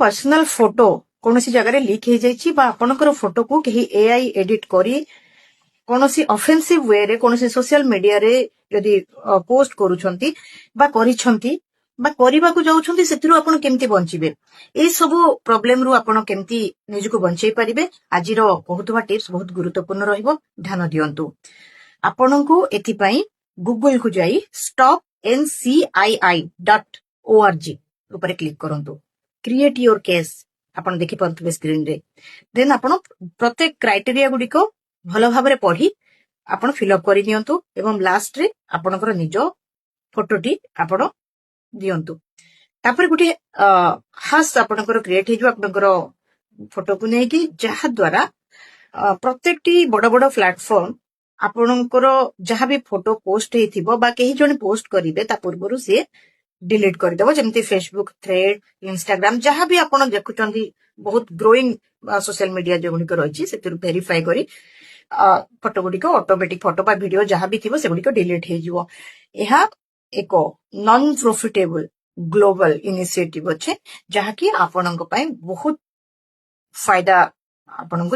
personal photo कौन सी जगह leak हो जाइए बा आपनकर फोटो को कहीं एआई एडिट करी कौन सी ऑफेंसिव वे रे कौन सी सोशल मीडिया रे यदि पोस्ट करूछंती बा करिछंती बा କରିବାକୁ ଯାଉଛନ୍ତି ସେଥିରୁ ଆପଣ କେମିତି ବଞ୍ଚିବେ এই ସବୁ ପ୍ରୋବ୍ଲେମ ରୁ ଆପଣ କେମିତି ନିଜକୁ ବଞ୍ଚାଇ ପାରିବେ ଆଜିର କହୁଥିବା ଟିପ୍ସ ବହୁତ ଗୁରୁତ୍ୱପୂର୍ଣ୍ଣ ରହିବ ଧ୍ୟାନ ଦିଅନ୍ତୁ ଆପଣଙ୍କୁ ଏଥିପାଇଁ ଗୁଗଲ କୁ ଯାଇ stopncii.org ଉପରେ କ୍ଲିକ୍ କରନ୍ତୁ କ୍ରିଏଟ୍ योर केस ଆପଣ ଦେଖି ପାରୁଥିବେ ସ୍କ୍ରିନ ରେ ଦେନ୍ ଆପଣ ପ୍ରତ୍ୟେକ କ୍ରାଇଟେରିଆ ଗୁଡିକ ଭଲ ଭାବରେ ପଢି ଆପଣ ଫିଲଅପ କରି ଦିଅନ୍ତୁ ଏବଂ ଲାଷ୍ଟ ରେ ଆପଣଙ୍କର ନିଜ ଫଟୋଟି ଆପଣ ଦିଅନ୍ତୁ ତାପରେ ଗୋଟେ ହାସ୍ ଆପଣଙ୍କର କ୍ରିଏଟ୍ ହେଇଯିବ ଆପଣଙ୍କର ଫଟୋକୁ ନେଇକି ଯାହା ଦ୍ୱାରା ପ୍ରତ୍ୟେକଟି ବଡ ବଡ ପ୍ଲାଟଫର୍ମ ଆପଣଙ୍କର ଯାହା ବି ଫଟୋ ପୋଷ୍ଟ ହେଇଥିବ ବା କେହି ଜଣେ ପୋଷ୍ଟ କରିବେ ତା ପୂର୍ବରୁ ସିଏ डिलीट करदेव जमती फेसबुक थ्रेड इंस्टाग्राम जहाँ भी आपण देखुचंदी बहुत ग्रोइंग सोशल मीडिया जो गुड़िक रही वेरीफाई करी फोटो गुड़िक ऑटोमेटिक फोटो बा वीडियो जहाँ भी थी से गुड़िक डिलीट हो एक नॉन प्रॉफिटेबल ग्लोबल इनिशिएटिव अच्छे जहाँकि आपण बहुत फायदा आपन